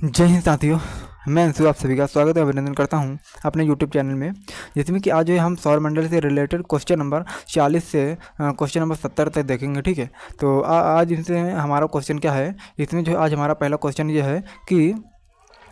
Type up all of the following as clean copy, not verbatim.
जय हिंद साथियों। मैं अंशु आप सभी का स्वागत और अभिनंदन करता हूं अपने YouTube चैनल में, जिसमें कि आज जो है हम सौरमंडल से रिलेटेड क्वेश्चन नंबर 40 से क्वेश्चन नंबर 70 तक देखेंगे। ठीक है, तो आज इनसे हमारा क्वेश्चन क्या है। इसमें जो आज हमारा पहला क्वेश्चन ये है कि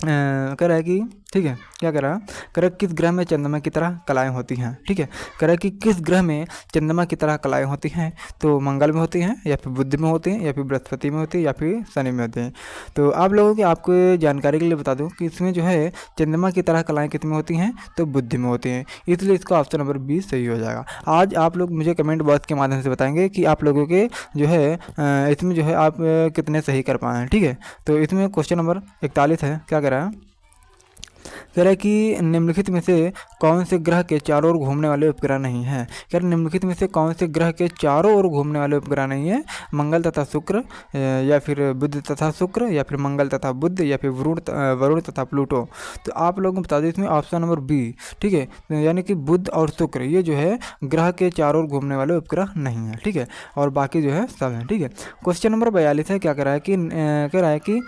कह रहा है कि ठीक है, क्या कह रहा है, कह रहा है किस ग्रह में चंद्रमा की तरह कलाएं होती हैं। ठीक है, कह रहा है कि किस ग्रह में चंद्रमा की तरह कलाएं होती हैं। तो मंगल में होती हैं, या फिर बुध में होती हैं, या फिर बृहस्पति में होती है, या फिर शनि में होती हैं। तो आप लोगों की आपको जानकारी के लिए बता दूं कि इसमें जो है चंद्रमा की तरह कलाएं किस में होती हैं, तो बुध में होती हैं। इसलिए इसका ऑप्शन नंबर 20 सही हो जाएगा। आज आप लोग मुझे कमेंट बॉक्स के माध्यम से बताएंगे कि आप लोगों के जो है इसमें जो है आप कितने सही कर पाए हैं। ठीक है, तो इसमें क्वेश्चन नंबर 41 है। क्या कह रहा है, कह रहा है कि निम्नलिखित में से कौन से ग्रह के चारों ओर घूमने वाले उपग्रह नहीं है। कह रहा है निम्नलिखित में से कौन से ग्रह के चारों ओर घूमने वाले उपग्रह नहीं है। मंगल तथा शुक्र, या फिर बुध तथा शुक्र, या फिर मंगल तथा बुध, या फिर वरुण तथा प्लूटो। तो आप लोगों को बता दें इसमें ऑप्शन नंबर बी। ठीक है, यानी कि बुध और शुक्र ये जो है ग्रह के चारों ओर घूमने वाले उपग्रह नहीं है। ठीक है, और बाकी जो है सब है। ठीक है, क्वेश्चन नंबर 42 है। क्या कह रहा है कि कह रहा है कि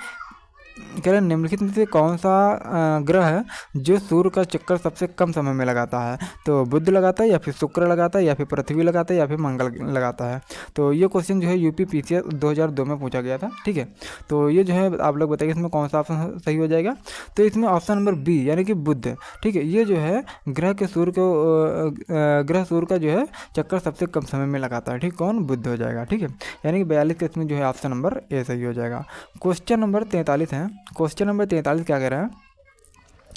कह रहे हैं निम्नलिखित में से कौन सा ग्रह है जो सूर्य का चक्कर सबसे कम समय में लगाता है। तो बुध लगाता है, या फिर शुक्र लगाता है, या फिर पृथ्वी लगाता है, या फिर मंगल लगाता है। तो ये क्वेश्चन जो है यूपी पीसीएस 2002 में पूछा गया था। ठीक है, तो ये जो है आप लोग बताइए इसमें कौन सा ऑप्शन सही हो जाएगा। तो इसमें ऑप्शन नंबर बी यानी कि बुध। ठीक है, ये जो है ग्रह के सूर्य को ग्रह सूर्य का जो है चक्कर सबसे कम समय में लगाता है। ठीक, कौन, बुध हो जाएगा। ठीक है, यानी कि 42 का इसमें जो है ऑप्शन नंबर ए सही हो जाएगा। क्वेश्चन नंबर 43 है। क्वेश्चन नंबर 43 क्या कह रहा है,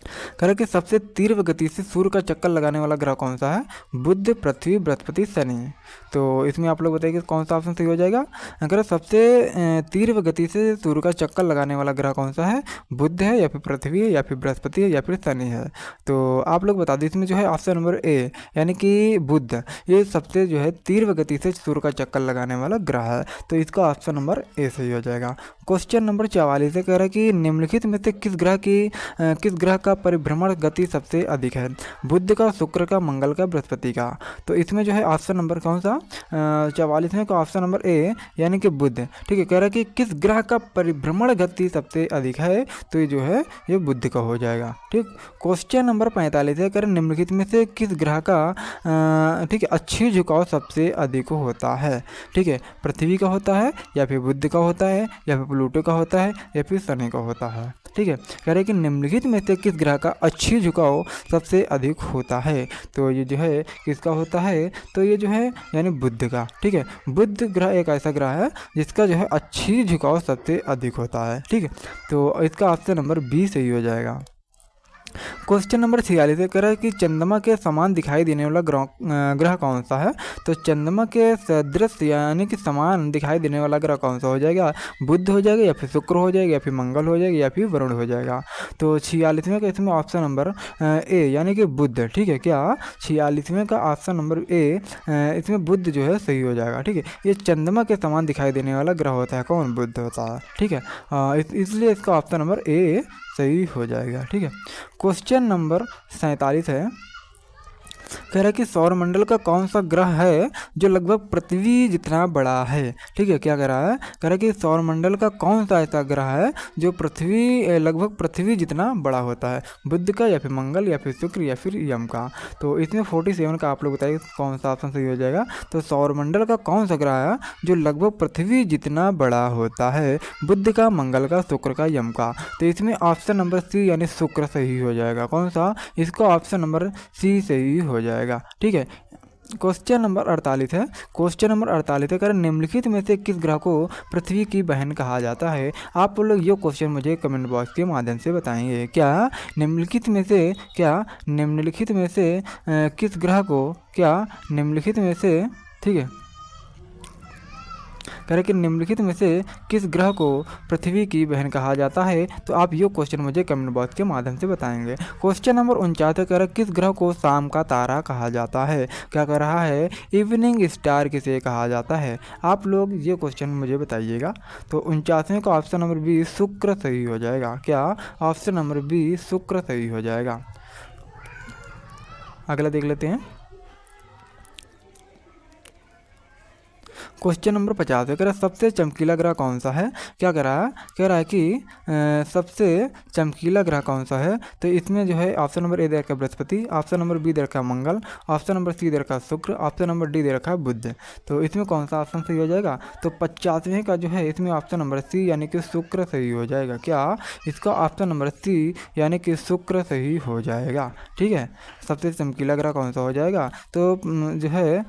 कह रहा है कि सबसे तीव्र गति से सूर्य का चक्कर लगाने वाला ग्रह कौन सा है। बुध, पृथ्वी, बृहस्पति, शनि। तो इसमें आप लोग बताइए कौन सा ऑप्शन सही हो जाएगा। अगर सबसे तीव्र गति से सूर्य का चक्कर लगाने वाला ग्रह कौन सा है, बुध है, या फिर पृथ्वी है, या फिर बृहस्पति है, या फिर शनि है। तो आप लोग बता दें इसमें जो है ऑप्शन नंबर ए यानी कि बुध ये सबसे जो है तीव्र गति से सूर्य का चक्कर लगाने वाला ग्रह है। तो इसका ऑप्शन नंबर ए सही हो जाएगा। क्वेश्चन नंबर 44 कह रहा है कि निम्नलिखित में से किस ग्रह का परिभ्रमण गति सबसे अधिक है। बुध का, शुक्र का, मंगल का, बृहस्पति का। तो इसमें जो है ऑप्शन नंबर कौन सा 44 में का ऑप्शन नंबर ए यानी कि बुध। ठीक है, कह रहा है कि किस ग्रह का परिभ्रमण गति सबसे अधिक है। तो ये जो है ये बुध का हो जाएगा। ठीक, क्वेश्चन नंबर 45 है। कह रहे निम्नलिखित में से किस ग्रह का ठीक है अक्षीय झुकाव सबसे अधिक होता है। ठीक है, पृथ्वी का होता है, या फिर बुध का होता है, या फिर प्लूटो का होता है, या फिर शनि का होता है। ठीक है, कह रहे हैं कि निम्नलिखित में से किस ग्रह का अक्षीय झुकाव सबसे अधिक होता है। तो ये जो है किसका होता है, तो ये जो है यानी बुध का। ठीक है, बुध ग्रह एक ऐसा ग्रह है जिसका जो है अक्षीय झुकाव सबसे अधिक होता है। ठीक है, तो इसका ऑप्शन नंबर बी सही हो जाएगा। क्वेश्चन नंबर 46 कह रहा है कि चंद्रमा के समान दिखाई देने वाला ग्रह कौन सा है। तो चंद्रमा के सदृश यानी कि समान दिखाई देने वाला ग्रह कौन सा हो जाएगा। बुध हो जाएगा, या फिर शुक्र हो जाएगा, या फिर मंगल हो जाएगा, या फिर वरुण हो जाएगा। तो 46वें का इसमें ऑप्शन नंबर ए यानी कि बुध। ठीक है, क्या 46वें का ऑप्शन नंबर ए इसमें बुध जो है सही हो जाएगा। ठीक है, ये चंद्रमा के समान दिखाई देने वाला ग्रह होता है, कौन, बुध होता है। ठीक है, इसलिए इसका ऑप्शन नंबर ए सही हो जाएगा। ठीक है, क्वेश्चन नंबर 47 है। कह रहा है कि सौरमंडल का कौन सा ग्रह है जो लगभग पृथ्वी जितना बड़ा है। ठीक है, क्या कह रहा है, कह रहा है कि सौरमंडल का कौन सा ऐसा ग्रह है जो लगभग पृथ्वी जितना बड़ा होता है। बुध का, या फिर मंगल, या फिर शुक्र, या फिर यम का। तो इसमें 47 का आप लोग बताइए कौन सा ऑप्शन सही हो जाएगा। तो सौरमंडल का कौन सा ग्रह है जो लगभग पृथ्वी जितना बड़ा होता है। बुध का, मंगल का, शुक्र का, यम का। तो इसमें ऑप्शन नंबर सी यानी शुक्र सही हो जाएगा। कौन सा, इसका ऑप्शन नंबर सी सही हो जाएगा। ठीक है, क्वेश्चन नंबर 48 है। क्वेश्चन नंबर 48 है, निम्नलिखित में से किस ग्रह को पृथ्वी की बहन कहा जाता है। आप लोग ये क्वेश्चन मुझे कमेंट बॉक्स के माध्यम से बताएंगे। निम्नलिखित में से किस ग्रह को निम्नलिखित में से ठीक है, कह रहे कि निम्नलिखित में से किस ग्रह को पृथ्वी की बहन कहा जाता है। तो आप ये क्वेश्चन मुझे कमेंट बॉक्स के माध्यम से बताएंगे। क्वेश्चन नंबर 49 कह रहा है किस ग्रह को शाम का तारा कहा जाता है। क्या कह रहा है, इवनिंग स्टार किसे कहा जाता है। आप लोग ये क्वेश्चन मुझे बताइएगा। तो 49वें का ऑप्शन नंबर बी शुक्र सही हो जाएगा। क्या, ऑप्शन नंबर बी शुक्र सही हो जाएगा। अगला देख लेते हैं। क्वेश्चन नंबर 50 है, कह रहा है सबसे चमकीला ग्रह कौन सा है। क्या कह रहा है, कह रहा है कि सबसे चमकीला ग्रह कौन सा है। तो इसमें जो है ऑप्शन नंबर ए दे रखा है बृहस्पति, ऑप्शन नंबर बी दे रखा है मंगल, ऑप्शन नंबर सी दे रखा है शुक्र, ऑप्शन नंबर डी दे रखा है बुध। तो इसमें कौन सा ऑप्शन सही हो जाएगा। तो 50वें का जो है इसमें ऑप्शन नंबर सी यानी कि शुक्र सही हो जाएगा। क्या, इसका ऑप्शन नंबर सी यानी कि शुक्र सही हो जाएगा। ठीक है, सबसे चमकीला ग्रह कौन सा हो जाएगा। तो जो है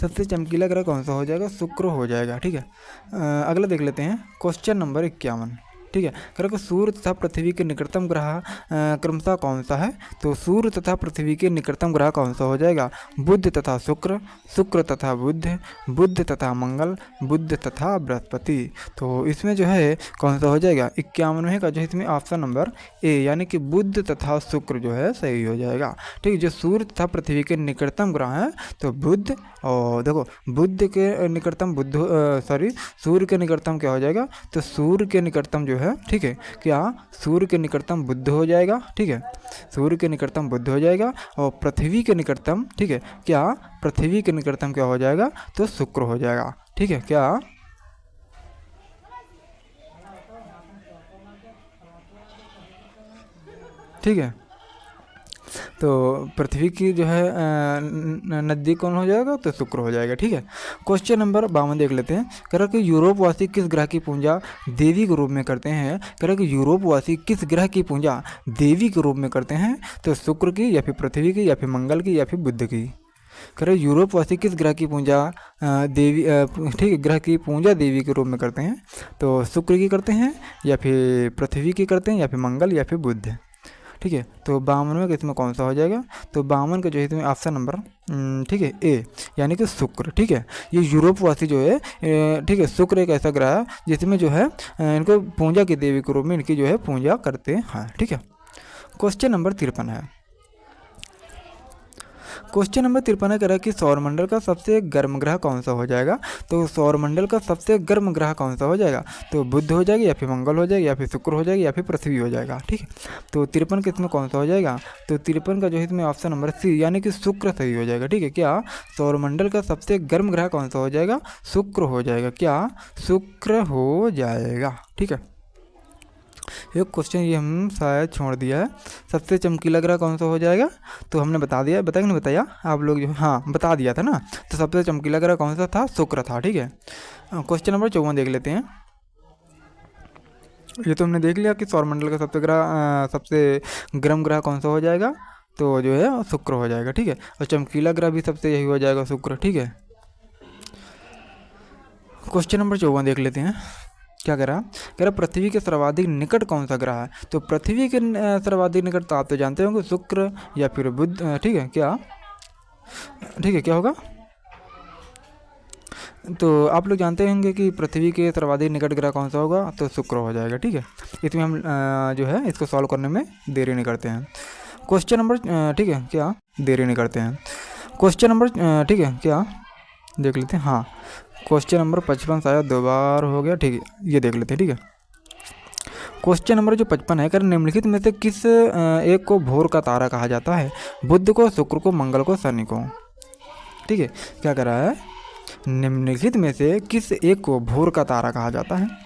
सबसे चमकीला ग्रह कौन सा हो जाएगा, शुक्र हो जाएगा। ठीक है, अगला देख लेते हैं क्वेश्चन नंबर 51। ठीक है, कह कि सूर्य तथा पृथ्वी के निकटतम ग्रह क्रमशः कौन सा है। तो सूर्य तथा पृथ्वी के निकटतम ग्रह कौन सा हो जाएगा। बुध तथा शुक्र, शुक्र तथा बुध, बुध तथा मंगल, बुध तथा बृहस्पति। तो इसमें जो है कौन सा हो जाएगा, 51वें का जो है इसमें ऑप्शन नंबर ए यानी कि बुध तथा शुक्र जो है सही हो जाएगा। ठीक है, जो सूर्य तथा पृथ्वी के निकटतम ग्रह हैं तो बुध, और देखो बुध के निकटतम बुध सूर्य के निकटतम क्या हो जाएगा। तो सूर्य के निकटतम जो है, ठीक है, क्या सूर्य के निकटतम बुध हो जाएगा। ठीक है, सूर्य के निकटतम बुध हो जाएगा, और पृथ्वी के निकटतम, ठीक है, क्या पृथ्वी के निकटतम क्या हो जाएगा, तो शुक्र हो जाएगा। ठीक है, क्या ठीक है, तो पृथ्वी की जो है नज़दीक कौन हो जाएगा, तो शुक्र हो जाएगा। ठीक है, क्वेश्चन नंबर 52 देख लेते हैं। कह रहा कि यूरोपवासी किस ग्रह की पूजा देवी के रूप में करते हैं। कह रहा कि यूरोपवासी किस ग्रह की पूजा देवी के रूप में करते हैं। तो शुक्र की, या फिर पृथ्वी की, या फिर मंगल की, या फिर बुध की। कह रहे यूरोपवासी किस ग्रह की पूजा देवी, ठीक है, ग्रह की पूजा देवी के रूप में करते हैं। तो शुक्र की करते हैं, या फिर पृथ्वी की करते हैं, या फिर मंगल, या फिर बुध। ठीक है, तो 52 में इसमें कौन सा हो जाएगा। तो 52 का जो है इसमें ऑप्शन नंबर, ठीक है, ए यानी कि शुक्र। ठीक है, ये यूरोपवासी जो है, ठीक है, शुक्र एक ऐसा ग्रह है जिसमें जो है इनको पूजा की देवी के रूप में इनकी जो है पूजा करते हैं। ठीक है, क्वेश्चन नंबर 53 है। क्वेश्चन नंबर 53 कह रहा है कि सौरमंडल का सबसे गर्म ग्रह कौन सा हो जाएगा। तो सौरमंडल का सबसे गर्म ग्रह कौन सा हो जाएगा। तो बुध हो जाएगा, या फिर मंगल हो जाएगा, या फिर शुक्र हो जाएगा, या फिर पृथ्वी हो जाएगा। ठीक है, तो 53 के इसमें कौन सा हो जाएगा। तो 53 का जो है इसमें ऑप्शन नंबर सी यानी कि शुक्र सही हो जाएगा। ठीक है, क्या सौरमंडल का सबसे गर्म ग्रह कौन सा हो जाएगा, शुक्र हो जाएगा। क्या शुक्र हो जाएगा। ठीक है, एक क्वेश्चन ये हम शायद छोड़ दिया है, सबसे चमकीला ग्रह कौन सा हो जाएगा। तो हमने बता दिया, बताया नहीं बताया आप लोग जो, हाँ बता दिया था ना। तो सबसे चमकीला ग्रह कौन सा था, शुक्र था। ठीक है, क्वेश्चन नंबर 54 देख लेते हैं। ये तो हमने देख लिया कि सौरमंडल का सबसे गर्म ग्रह कौन सा हो जाएगा। तो जो है शुक्र हो जाएगा। ठीक है, और चमकीला ग्रह भी सबसे यही हो जाएगा, शुक्र। ठीक है, क्वेश्चन नंबर 54 देख लेते हैं। क्या कह रहा पृथ्वी के सर्वाधिक निकट कौन सा ग्रह है। तो पृथ्वी के सर्वाधिक निकट तो आप तो जानते होंगे, शुक्र या फिर बुध। ठीक है, क्या ठीक है, क्या होगा। तो आप लोग जानते होंगे कि पृथ्वी के सर्वाधिक निकट ग्रह कौन सा होगा, तो शुक्र हो जाएगा। ठीक है, इसमें हम जो है इसको सॉल्व करने में देरी नहीं करते हैं। क्वेश्चन नंबर, ठीक है, क्या देरी नहीं करते हैं। क्वेश्चन नंबर, ठीक है, क्या देख लेते हैं। हाँ, क्वेश्चन नंबर 55 शायद 2 बार हो गया। ठीक है, ये देख लेते हैं। ठीक है, क्वेश्चन नंबर जो 55 है, निम्नलिखित में से किस एक को भोर का तारा कहा जाता है। बुध को, शुक्र को, मंगल को, शनि को। ठीक है, क्या कह रहा है, निम्नलिखित में से किस एक को भोर का तारा कहा जाता है।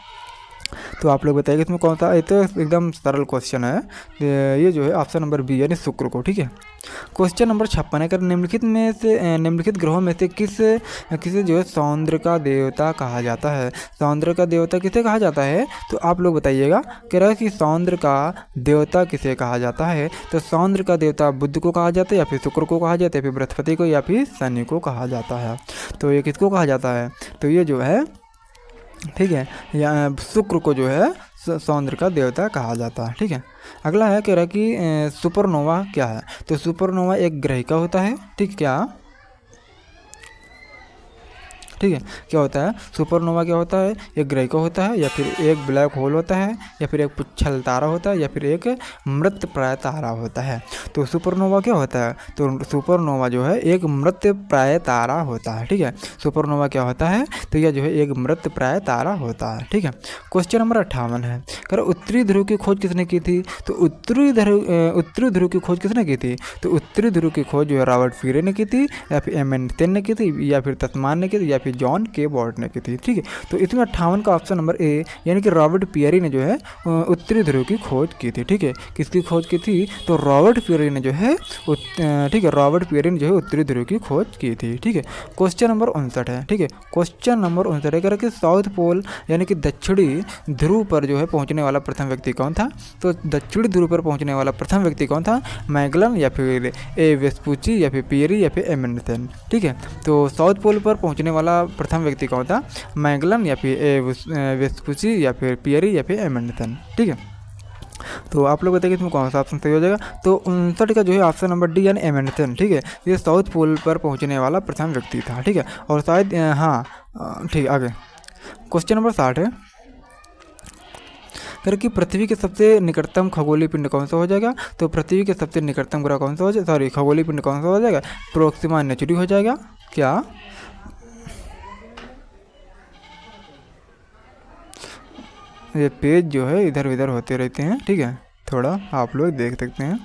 तो आप लोग बताइए इसमें कौन सा। ये तो एकदम सरल क्वेश्चन है, ये जो है ऑप्शन नंबर बी यानी शुक्र को। ठीक है, क्वेश्चन नंबर 56 है, निम्नलिखित ग्रहों में से किसे जो है सौंदर्य का देवता कहा जाता है। सौंदर्य का देवता किसे कहा जाता है, तो आप लोग बताइएगा। कह रहा है कि सौंदर्य का देवता किसे कहा जाता है। तो सौंदर्य का देवता बुध को कहा जाता है, या फिर शुक्र को कहा जाता है, या फिर बृहस्पति को, या फिर शनि को कहा जाता है। तो ये किसको कहा जाता है, तो ये जो है, ठीक है, या शुक्र को जो है सौंदर्य का देवता कहा जाता है। ठीक है, अगला है कह रहा है कि सुपरनोवा क्या है। तो सुपरनोवा एक ग्रह का होता है। ठीक, क्या ठीक है। क्या होता है सुपरनोवा? क्या होता है? एक ग्रह का होता है, या फिर एक ब्लैक होल होता है, या फिर एक पुच्छल तारा होता है, या फिर एक मृतप्राय तारा होता है। तो सुपरनोवा क्या होता है? तो सुपरनोवा जो है एक मृतप्राय तारा होता है, ठीक है। सुपरनोवा क्या होता है? तो यह जो है एक मृतप्राय तारा होता है, ठीक है। क्वेश्चन नंबर 58 है, कह उत्तरी ध्रुव की खोज किसने की थी? तो उत्तरी ध्रुव की खोज किसने की थी? तो उत्तरी ध्रुव की खोज जो है रॉबर्ट पीरे ने की थी, या फिर एमन ने की थी, या फिर तस्मान ने की थी, या फिर जॉन के बॉर्ड ने की थी, ठीक है। तो इसमें 58 का ऑप्शन नंबर ए यानी कि रॉबर्ट पियरी ने जो है उत्तरी ध्रुव की खोज की थी, ठीक है। किसकी खोज की थी? तो रॉबर्ट पियरी ने जो है ठीक है, रॉबर्ट पियरी ने जो है उत्तरी ध्रुव की खोज की थी, ठीक है। क्वेश्चन नंबर 59 है, ठीक है। क्वेश्चन नंबर 59 है, कह रहा कि साउथ पोल यानी कि दक्षिणी ध्रुव पर जो है पहुंचने वाला प्रथम व्यक्ति कौन था? तो दक्षिणी ध्रुव पर पहुंचने वाला प्रथम व्यक्ति कौन था? मैगलन, या फिर ए वेस्पुची, या फिर पियरी, या फिर एमंडसन, ठीक है। तो साउथ पोल पर पहुंचने वाला प्रथम व्यक्ति कौन था? मैगलन, या फिर ए वेस्पुची, या फिर पियरी, या फिर एमंडसन, ठीक है। तो आप लोग बताइए इसमें कौन सा ऑप्शन सही हो जाएगा? तो 59 का जो है ऑप्शन नंबर डी यानी एमंडसन, ठीक है। ये साउथ पोल पर पहुंचने वाला प्रथम व्यक्ति था, ठीक है। और शायद हाँ ठीक है। आगे क्वेश्चन नंबर 60 है, कर कि पृथ्वी के सबसे निकटतम खगोलीय पिंड कौन सा हो जाएगा? तो पृथ्वी के सबसे निकटतम ग्रह कौन सा हो जाएगा? सॉरी, खगोलीय पिंड कौन सा हो जाएगा? प्रोक्सिमा नेचुरी हो जाएगा। क्या ये पेज जो है इधर उधर होते रहते हैं, ठीक है, थोड़ा आप लोग देख सकते हैं,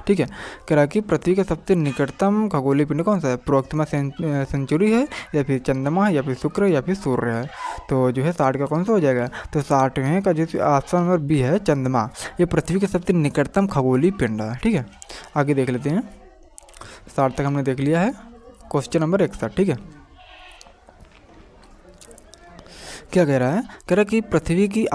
ठीक है। कह कि पृथ्वी के सबसे निकटतम खगोलीय पिंड कौन सा है? प्रोक्सिमा सेंचुरी है, या फिर चंद्रमा है, या फिर शुक्र, या फिर सूर्य है। तो जो है 60 का कौन सा हो जाएगा? तो 60वें का जो ऑप्शन नंबर बी है चंद्रमा। ये पृथ्वी के सबसे निकटतम खगोलीय पिंड है, ठीक है। आगे देख लेते हैं, 60 तक हमने देख लिया है। क्वेश्चन नंबर 61, ठीक है। क्या कह रहा है? कह रहा है कि पृथ्वी की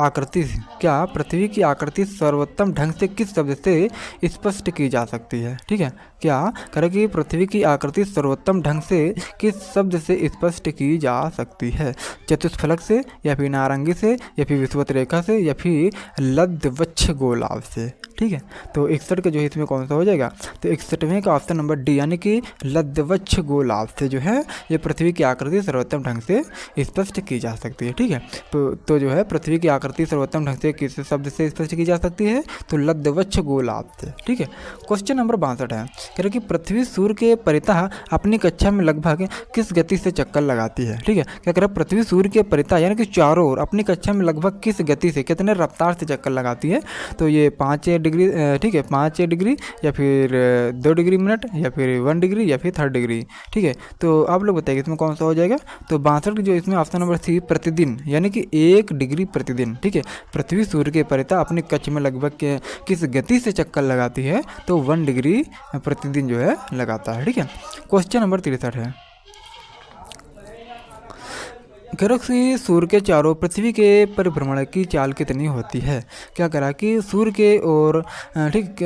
आकृति सर्वोत्तम ढंग से किस शब्द से स्पष्ट की जा सकती है? ठीक है। क्या कह रहा है कि पृथ्वी की आकृति सर्वोत्तम ढंग से किस शब्द से स्पष्ट की जा सकती है? चतुष्फलक से, या फिर नारंगी से, या फिर विषुवत रेखा से, या फिर लब्धवक्ष गोलाभ से, ठीक है। तो 61 का जो है इसमें कौन सा हो जाएगा? तो 61वें का ऑप्शन नंबर डी यानी कि लब्धवक्ष गोलाभ से जो है ये पृथ्वी की आकृति सर्वोत्तम ढंग से स्पष्ट की जा सकती है, ठीक है। तो जो है पृथ्वी की आकृति सर्वोत्तम ढंग से किस शब्द से स्पष्ट की जा सकती है? तो लब्धवक्ष गोलाभ से, ठीक है। क्वेश्चन नंबर 62 है, कह रहे कि पृथ्वी सूर्य के परितः अपनी कक्षा में लगभग किस गति से चक्कर लगाती है? ठीक है। क्या कह रहा है? पृथ्वी सूर्य के परितः यानी कि चारों ओर अपनी कक्षा में लगभग किस गति से, कितने रफ्तार से चक्कर लगाती है? तो ये 5 डिग्री, ठीक है, 5 डिग्री, या फिर 2 डिग्री मिनट, या फिर 1 डिग्री, या फिर 3 डिग्री, ठीक है। तो आप लोग बताइए इसमें कौन सा हो जाएगा? तो 62 जो इसमें ऑप्शन नंबर सी प्रतिदिन यानी कि 1 डिग्री प्रतिदिन, ठीक है। पृथ्वी सूर्य के परितः अपनी कक्ष में लगभग किस गति से चक्कर लगाती है? तो 1 डिग्री प्रतिदिन जो है लगाता है, ठीक है। क्वेश्चन नंबर 63 है, गैलेक्सी सूर्य के चारों पृथ्वी के परिभ्रमण की चाल कितनी होती है? क्या करा कि सूर्य के और ठीक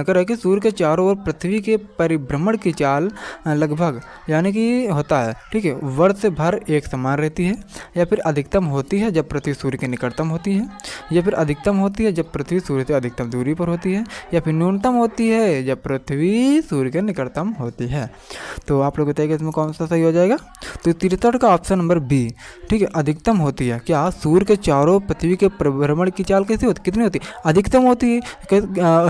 करा कि सूर्य के चारों ओर पृथ्वी के परिभ्रमण की चाल लगभग यानी कि होता है, ठीक है, वर्ष भर एक समान रहती है, या फिर अधिकतम होती है जब पृथ्वी सूर्य के निकटतम होती है, या फिर अधिकतम होती है जब पृथ्वी सूर्य से अधिकतम दूरी पर होती है, या फिर न्यूनतम होती है जब पृथ्वी सूर्य के निकटतम होती है। तो आप लोग बताइएगा इसमें कौन सा सही हो जाएगा? तो 63 का ऑप्शन नंबर बी, ठीक है, अधिकतम होती है। क्या सूर्य के चारों पृथ्वी के परिभ्रमण की चाल कैसी होती, कितनी होती है? अधिकतम होती है।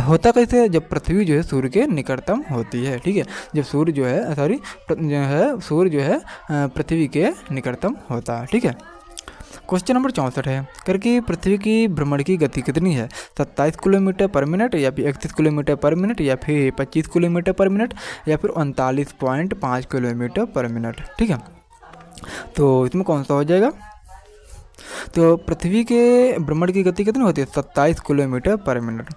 होता कैसे है? जब पृथ्वी जो है सूर्य के निकटतम होती है, ठीक है, जब सूर्य जो है सूर्य जो है पृथ्वी के निकटतम होता है, ठीक है। क्वेश्चन नंबर 64 है, करके पृथ्वी की भ्रमण की गति कितनी है? 27 किलोमीटर पर मिनट, या फिर 31 किलोमीटर पर मिनट, या फिर 25 किलोमीटर पर मिनट, या फिर 39.5 किलोमीटर पर मिनट, ठीक है। तो इसमें कौन सा हो जाएगा? तो पृथ्वी के भ्रमण की गति कितनी होती है? 27 किलोमीटर पर मिनट।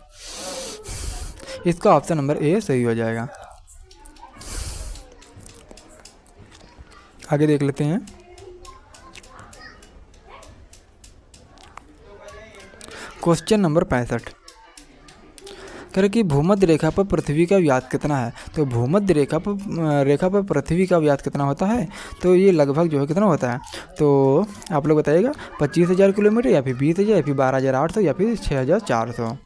इसका ऑप्शन नंबर ए सही हो जाएगा। आगे देख लेते हैं, क्वेश्चन नंबर 65, कह रहे कि भूमध्य रेखा पर पृथ्वी का व्यास कितना है? तो भूमध्य रेखा पर पृथ्वी का व्यास कितना होता है? तो ये लगभग जो है कितना होता है? तो आप लोग बताइएगा, 25,000 किलोमीटर, या फिर 20,000, या फिर 12,800, या फिर 6,400।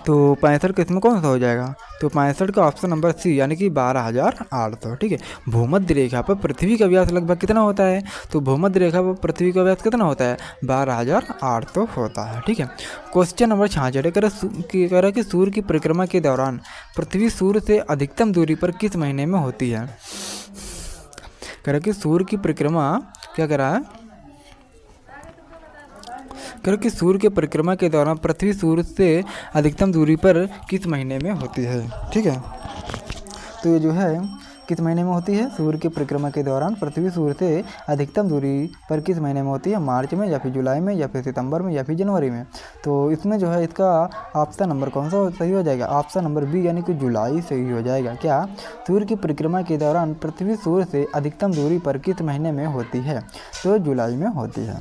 तो 65 का इसमें कौन सा हो जाएगा? तो 65 का ऑप्शन नंबर सी यानी कि 12,800। ठीक है। भूमध्य रेखा पर पृथ्वी का व्यास लगभग कितना होता है? तो भूमध्य रेखा पर पृथ्वी का व्यास कितना होता है? 12,800 होता है। ठीक है। क्वेश्चन नंबर 66 कह रहा कि सूर्य की परिक्रमा के दौरान पृथ्वी सूर्य से अधिकतम दूरी पर किस महीने में होती है? कह रहा कि सूर्य की परिक्रमा क्या कह रहा है? कह रहा कि सूर्य की परिक्रमा के दौरान पृथ्वी सूर्य से अधिकतम दूरी पर किस महीने में होती है? ठीक है। तो ये जो है किस महीने में होती है? सूर्य की परिक्रमा के दौरान पृथ्वी सूर्य से अधिकतम दूरी पर किस महीने में होती है? मार्च में या फिर जुलाई में या फिर सितंबर में या फिर जनवरी में। तो इसमें जो है इसका ऑप्शन नंबर कौन सा सही हो जाएगा? ऑप्शन नंबर बी यानी कि जुलाई सही हो जाएगा। क्या? सूर्य की परिक्रमा के दौरान पृथ्वी सूर्य से अधिकतम दूरी पर किस महीने में होती है? तो जुलाई में होती है।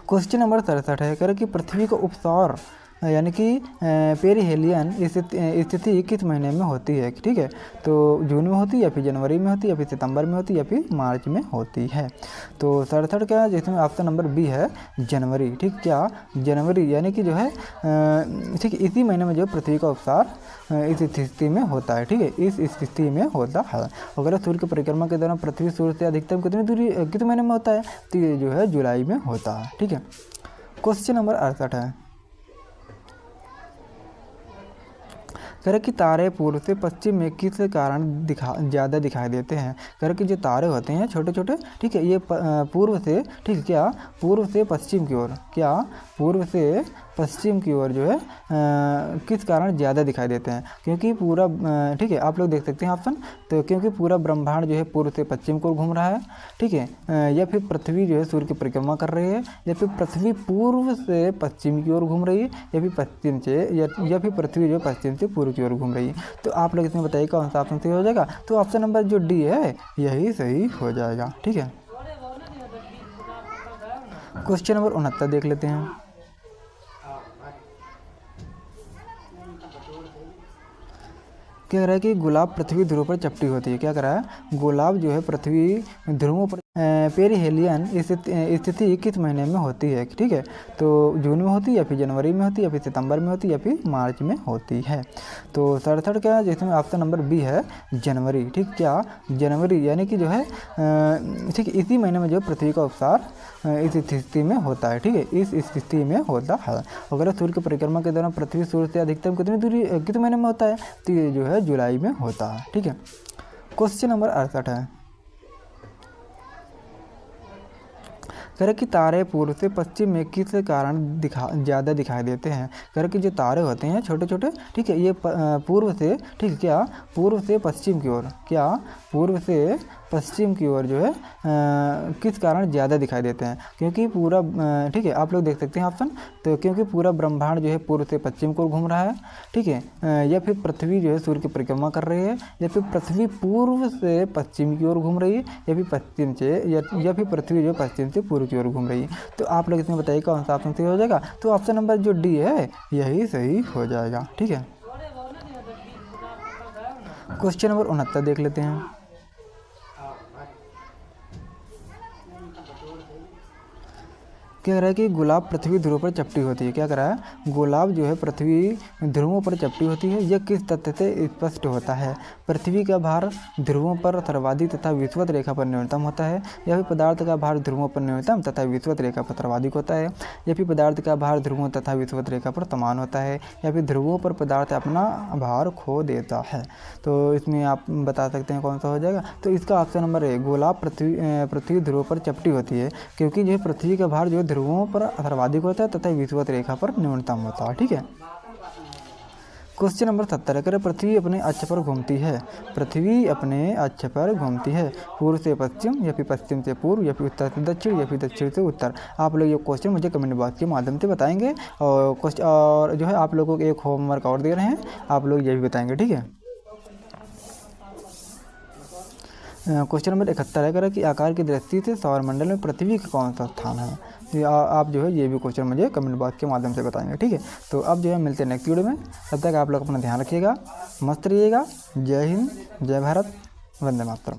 क्वेश्चन नंबर 67 है। कह रहा कि पृथ्वी का उपसौर यानी कि पेरिहेलियन स्थिति किस महीने में होती है? ठीक है। तो जून में होती है या फिर जनवरी में होती है या फिर सितंबर में होती है या फिर मार्च में होती है। तो 67 का जिसमें ऑप्शन नंबर बी है जनवरी। ठीक। क्या? जनवरी यानी कि जो है ठीक इसी महीने में जो पृथ्वी का उपसार इस स्थिति में होता है। ठीक है। इस स्थिति में होता है। अगर सूर्य की परिक्रमा के दौरान पृथ्वी सूर्य से अधिकतम कितनी दूरी किस महीने में होता है? तो ये जो है जुलाई में होता है। ठीक है। क्वेश्चन नंबर 68 है। कह रहे कि तारे पूर्व से पश्चिम में किस कारण ज़्यादा दिखाई देते हैं? कह रहे कि जो तारे होते हैं छोटे छोटे, ठीक है, ये पूर्व से, ठीक है, क्या पूर्व से पश्चिम की ओर, क्या पूर्व से पश्चिम की ओर जो है किस कारण ज़्यादा दिखाई देते हैं? क्योंकि पूरा ठीक है, आप लोग देख सकते हैं ऑप्शन। तो क्योंकि पूरा ब्रह्मांड जो है पूर्व से पश्चिम को घूम रहा है, ठीक है, या फिर पृथ्वी जो है सूर्य की परिक्रमा कर रही है, या फिर पृथ्वी पूर्व से पश्चिम की ओर घूम रही है, या फिर पश्चिम से या फिर पृथ्वी जो है पश्चिम से पूर्व की ओर घूम रही है। तो आप लोग इसमें बताइए कौन सा ऑप्शन सही हो जाएगा? तो ऑप्शन नंबर जो डी है यही सही हो जाएगा। ठीक है। क्वेश्चन नंबर 69 देख लेते हैं। क्या कह रहा है कि गुलाब पृथ्वी ध्रुव पर चपटी होती है? क्या कह रहा है? गुलाब जो है पृथ्वी ध्रुवों पर पेरिहेलियन स्थिति किस महीने में होती है? ठीक है। तो जून में होती है या फिर जनवरी में होती है या फिर सितंबर में होती है या फिर मार्च में होती है। तो 67 का जिसमें ऑप्शन नंबर बी है जनवरी। ठीक। क्या? जनवरी यानी कि जो है ठीक इसी महीने में जो पृथ्वी का उपसार इस स्थिति में होता है। ठीक है। इस स्थिति में होता है। अगर सूर्य की परिक्रमा के दौरान पृथ्वी सूर्य से अधिकतम कितनी दूरी किस महीने में होता है? तो ये जो है जुलाई में होता है। ठीक है। क्वेश्चन नंबर 68 है। कह रहे कि तारे पूर्व से पश्चिम में किस कारण ज़्यादा दिखाई देते हैं? कह रहे कि जो तारे होते हैं छोटे छोटे, ठीक है, ये पूर्व से, ठीक है, क्या पूर्व से पश्चिम की ओर, क्या पूर्व से पश्चिम की ओर जो है किस कारण ज़्यादा दिखाई देते हैं? क्योंकि पूरा ठीक है, आप लोग देख सकते हैं ऑप्शन। तो क्योंकि पूरा ब्रह्मांड जो है पूर्व से पश्चिम को घूम रहा है, ठीक है, या फिर पृथ्वी जो है सूर्य की परिक्रमा कर रही है, या फिर पृथ्वी पूर्व से पश्चिम की ओर घूम रही है, या फिर पश्चिम से या फिर पृथ्वी जो है पश्चिम से पूर्व की ओर घूम रही है। तो आप लोग इसमें बताइए कौन सा ऑप्शन सही हो जाएगा? तो ऑप्शन नंबर जो डी है यही सही हो जाएगा। ठीक है। क्वेश्चन नंबर 69 देख लेते हैं। क्या कह रहा है कि गुलाब पृथ्वी ध्रुव पर चपटी होती है? क्या कह रहा है? गुलाब जो है पृथ्वी ध्रुवों पर चपटी होती है, यह किस तथ्य से स्पष्ट होता है? पृथ्वी का भार ध्रुवों पर सर्वाधिक तथा विषुवत रेखा पर न्यूनतम होता है, या फिर पदार्थ का भार ध्रुवों पर न्यूनतम तथा विषुवत रेखा पर सर्वाधिक होता है, या फिर पदार्थ का भार ध्रुवों तथा विषुवत रेखा पर समान होता है, या फिर ध्रुवों पर पदार्थ अपना भार खो देता है? तो इसमें आप बता सकते हैं कौन सा हो जाएगा? तो इसका ऑप्शन नंबर है, गुलाब पृथ्वी ध्रुव पर चपटी होती है क्योंकि जो है पृथ्वी का भार जो है ध्रुवों पर सर्वाधिक होता है तथा विषुवत रेखा पर न्यूनतम होता है। ठीक है। क्वेश्चन नंबर 70 है। पृथ्वी अपने अक्ष पर घूमती है, पृथ्वी अपने अक्ष पर घूमती है पूर्व से पश्चिम या फिर पश्चिम से पूर्व या फिर उत्तर से दक्षिण या फिर दक्षिण से उत्तर? आप लोग ये क्वेश्चन मुझे कमेंट बॉक्स के माध्यम से बताएंगे, और जो है आप लोगों को एक होमवर्क और दे रहे हैं, आप लोग ये भी बताएंगे। ठीक है। क्वेश्चन नंबर 71 है कि आकार की दृष्टि से सौरमंडल में पृथ्वी का कौन सा स्थान है? तो आप जो है ये भी क्वेश्चन मुझे कमेंट बॉक्स के माध्यम से बताएंगे। ठीक है। तो अब जो है मिलते हैं नेक्स्ट वीडियो में, तब तक आप लोग अपना ध्यान रखिएगा, मस्त रहिएगा। जय हिंद, जय भारत, वंदे मातरम।